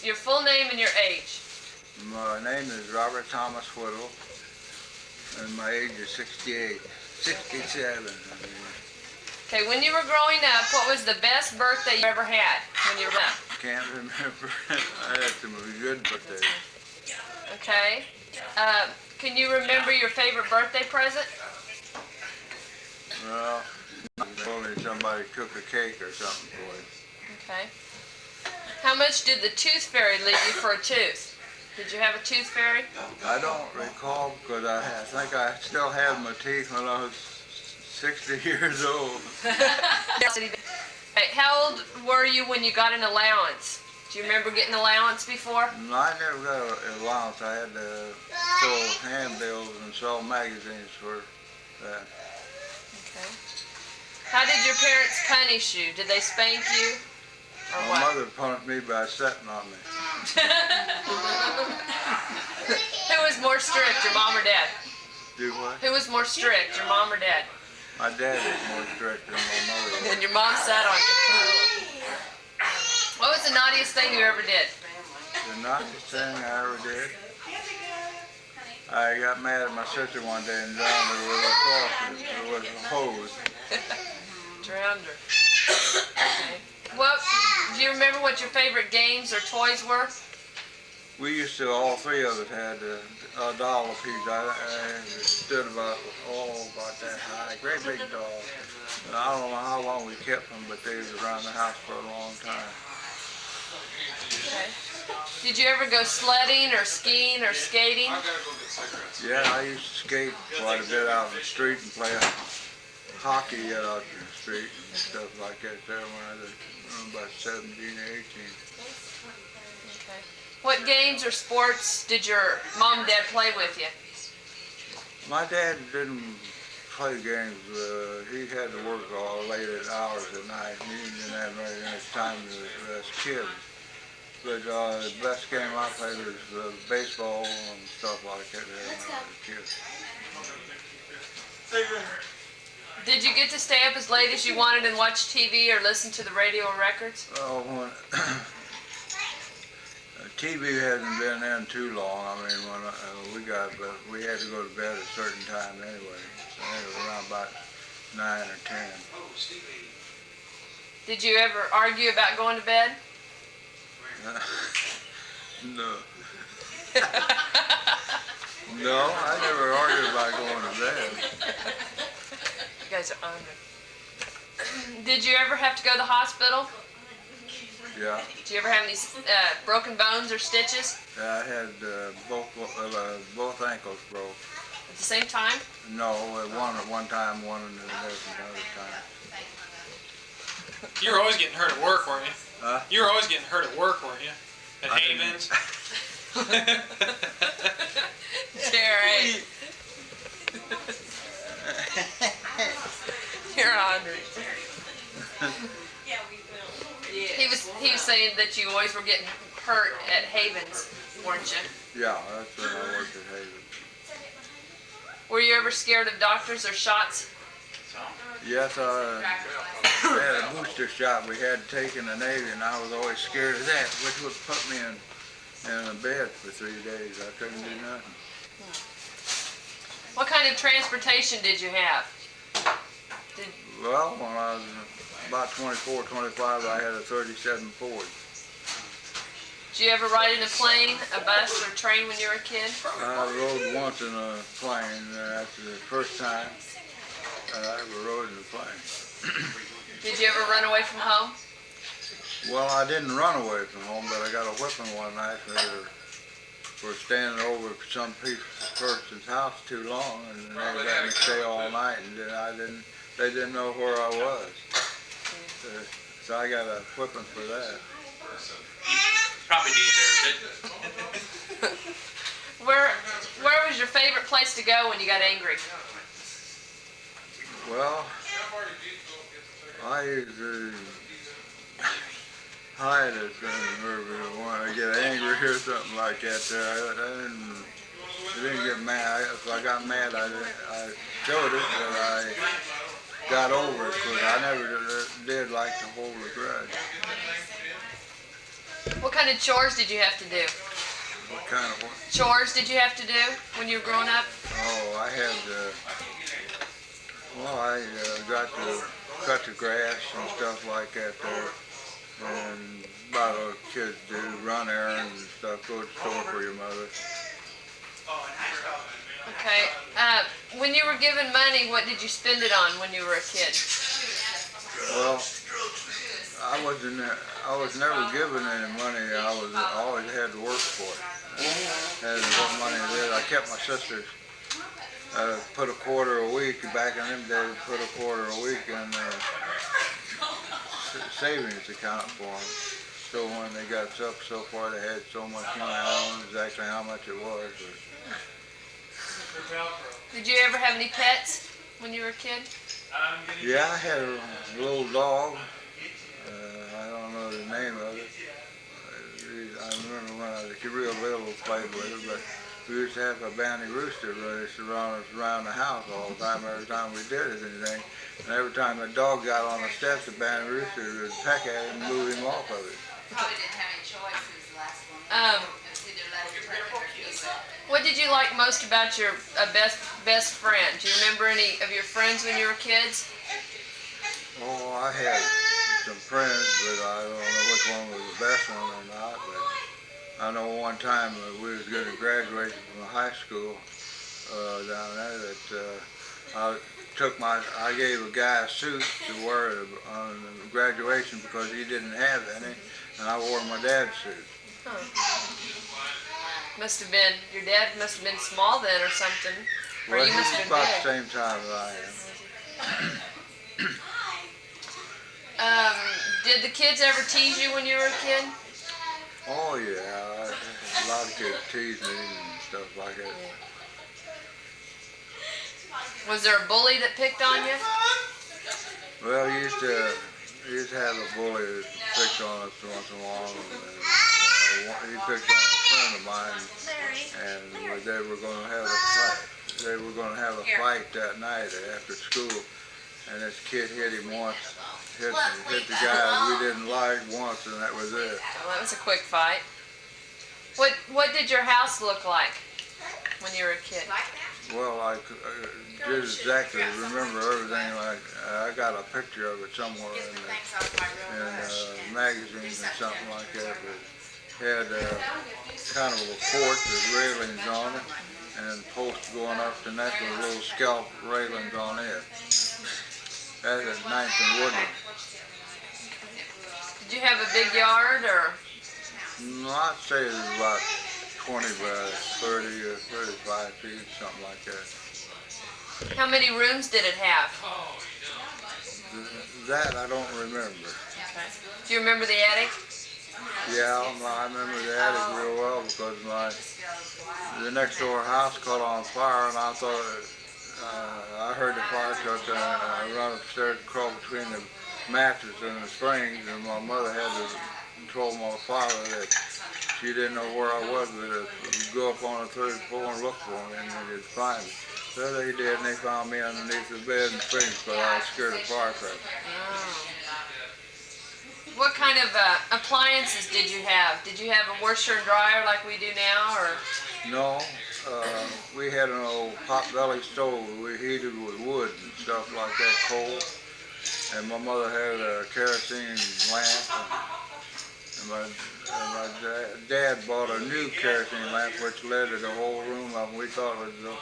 your full name and your age. My name is Robert Thomas Whittle, and my age is 68, 67. Okay, when you were growing up, what was the best birthday you ever had when you were up? Can't remember. I had some good birthdays. Okay. Can you remember your favorite birthday present? Well, only somebody cook a cake or something for you. Okay. How much did the tooth fairy leave you for a tooth? Did you have a tooth fairy? I don't recall because I think I still have my teeth when I was 60 years old. Right, how old were you when you got an allowance? Do you remember getting allowance before? No, I never got an allowance. I had to sell handbills and sell magazines for that. Okay. How did your parents punish you? Did they spank you? Or My what? mother punished me by sitting on me. Who was more strict, your mom or dad? Do what? Who was more strict, your mom or dad? My dad was more strict than my mother. And your mom sat on you. What was the naughtiest thing you ever did? The naughtiest thing I ever did? I got mad at my sister one day and drowned her with a hose. Drowned her. Okay. Do you remember what your favorite games or toys were? We used to, all three of us had a doll apiece. I stood about that high, great big doll. And I don't know how long we kept them, but they was around the house for a long time. Okay. Did you ever go sledding or skiing or skating? Yeah, I used to skate quite a bit out in the street and play hockey out in the street and stuff like that there when I was about 17 or 18. Okay. What games or sports did your mom and dad play with you? My dad didn't play games. He had to work all late hours at night. He didn't have very much time to us kids. But the best game I played was baseball and stuff like that when I was a kid. Did you get to stay up as late as you wanted and watch TV or listen to the radio or records? When TV hasn't been in too long. I mean, when we had to go to bed at a certain time anyway. So it was around about 9 or 10. Did you ever argue about going to bed? No. No, I never argued about going to bed. You guys are hungry. Did you ever have to go to the hospital? Yeah. Did you ever have any broken bones or stitches? I had both ankles broke. At the same time? No, one at one time, one another time. You were always getting hurt at work, weren't you? Huh? You were always getting hurt at work, weren't you? At Havens. Jerry. You're hungry. He was saying that you always were getting hurt at Havens, weren't you? Yeah, that's when I worked at Havens. Were you ever scared of doctors or shots? Yes, I had a booster shot we had to take in the Navy, and I was always scared of that, which would put me in a bed for 3 days. I couldn't do nothing. What kind of transportation did you have? Well, when I was about 24, 25, I had a 37 Ford. Did you ever ride in a plane, a bus, or train when you were a kid? I rode once in a plane after the first time I ever rode in a plane. Did you ever run away from home? Well, I didn't run away from home, but I got a whipping one night for standing over some person's house too long, and they let me stay all night, and they didn't know where I was. So I got a whipping for that. Probably deserved it. Where was your favorite place to go when you got angry? Well, I usually hide it when I get angry or something like that. I didn't get mad. If I got mad, I showed it, but I got over it because I never did like to hold a grudge. What kind of chores did you have to do? What kind of what? Chores did you have to do when you were growing up? Oh, I had, got to cut the grass and stuff like that there. And about what kids do, run errands and stuff, go to the store for your mother. Okay. When you were given money, what did you spend it on when you were a kid? Well, I was never given any money. I always had to work for it. And what money I did, I kept my sisters. Put a quarter a week back in them days. Put a quarter a week in the savings account for them. So when they got up so far, they had so much money. I don't know exactly how much it was. But Did you ever have any pets when you were a kid? yeah, I had a little dog. I don't know the name of it. I remember when I was real little, played with it, but we used to have a banty rooster that used to run us around the house all the time, every time we did anything. And every time the dog got on the steps, the banty rooster would peck at him and move him off of it. Probably didn't have any choices the last one. It was either let him take it or keep it. What did you like most about your best friend? Do you remember any of your friends when you were kids? Oh, I had some friends, but I don't know which one was the best one or not. But I know one time we was going to graduate from high school down there that I gave a guy a suit to wear on graduation because he didn't have any, and I wore my dad's suit. Huh. Your dad must have been small then or something. Or Well, you he must was have about been the same time as I am. Did the kids ever tease you when you were a kid? Oh yeah, a lot of kids teased me and stuff like that. Was there a bully that picked on you? Well, he used to have a bully that picked on us once in a while. He picked on a friend of mine, and they were going to have a fight. They were going to have a fight that night after school, and this kid hit him once, hit the guy we didn't like once, and that was it. Well, that was a quick fight. What did your house look like when you were a kid? Well, I did exactly remember everything. Like I got a picture of it somewhere in magazines and something like that. But had kind of a porch with railings on it, and posts going up the neck with little scalp railings on it. That's at 9th and Woodland. Did you have a big yard or? No, I'd say it was about 20 by 30 or 35 feet, something like that. How many rooms did it have? That I don't remember. Okay. Do you remember the attic? Yeah, I remember the attic real well because the next door house caught on fire, and I thought I heard the fire truck and I run upstairs and crawl between the mattress and the springs, and my mother had to told my father that she didn't know where I was, but go up on the third floor and look for me, and they could find me. So they did, and they found me underneath the bed and springs, but I was scared of firecrackers. Oh. What kind of appliances did you have? Did you have a washer and dryer like we do now, or? No, we had an old pot-belly stove. We heated with wood and stuff like that, coal. And my mother had a kerosene lamp. And my dad bought a new kerosene lamp, which lit the whole room up. And we thought it was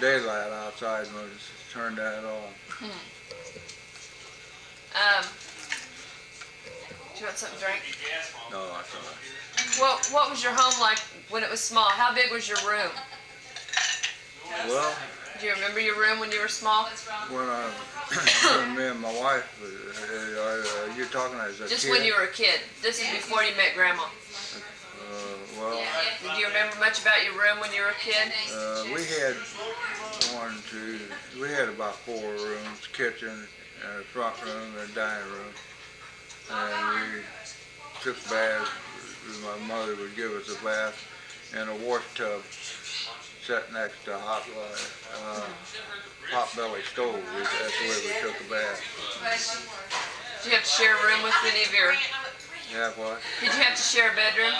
daylight outside, and we just turned that on. Do you want something to drink? No, that's all right. What was your home like when it was small? How big was your room? Well, Do you remember your room when you were small? when me and my wife, you're talking as a kid? Just when you were a kid. This is before you met Grandma. Well, Do you remember much about your room when you were a kid? we had we had about 4 rooms, kitchen, front room, and dining room. And we took baths. My mother would give us a bath and a wash tub set next to a pot-belly stove. That's the way we took a bath. Did you have to share a room with any of your Yeah, what? Did you have to share a bedroom?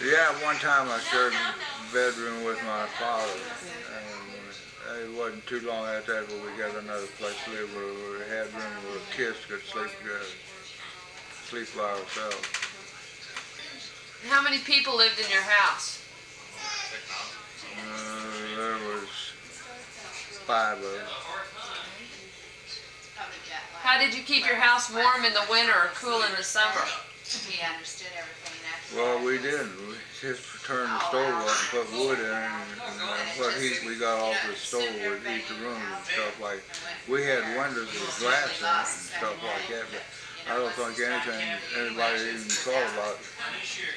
Yeah, one time I shared a bedroom with my father, and it wasn't too long after that where we got another place to live where we had room where kids could sleep by ourselves. How many people lived in your house? There was 5 of us. How did you keep your house warm in the winter or cool in the summer? He understood everything after Well, that. we didn't. We just turned the stove up and put wood in it, and what heat we got off the stove would heat the room and stuff like. We had windows with glass in it and stuff like that, but I don't think anybody even thought about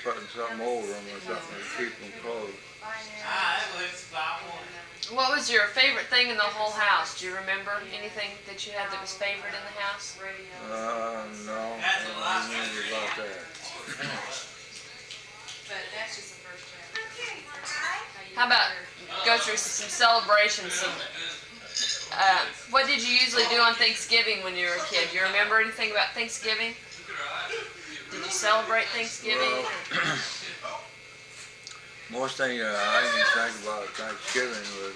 putting something over them or something to keep them closed. What was your favorite thing in the whole house? Do you remember anything that you had that was favorite in the house? No, I don't remember about that. But that's just the first chapter. How about go through some celebrations? What did you usually do on Thanksgiving when you were a kid? Do you remember anything about Thanksgiving? Did you celebrate Thanksgiving? Well, most thing I can think about Thanksgiving was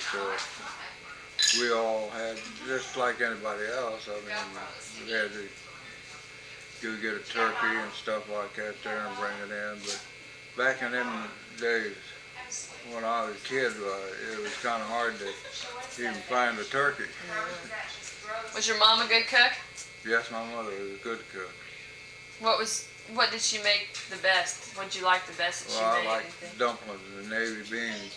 we all had, just like anybody else, I mean, we had to go get a turkey and stuff like that there and bring it in. But back in them days, when I was a kid, it was kind of hard to even find a turkey. Was your mom a good cook? Yes, my mother was a good cook. What did she make the best? What did you like the best that she Well, made? I like dumplings and navy beans.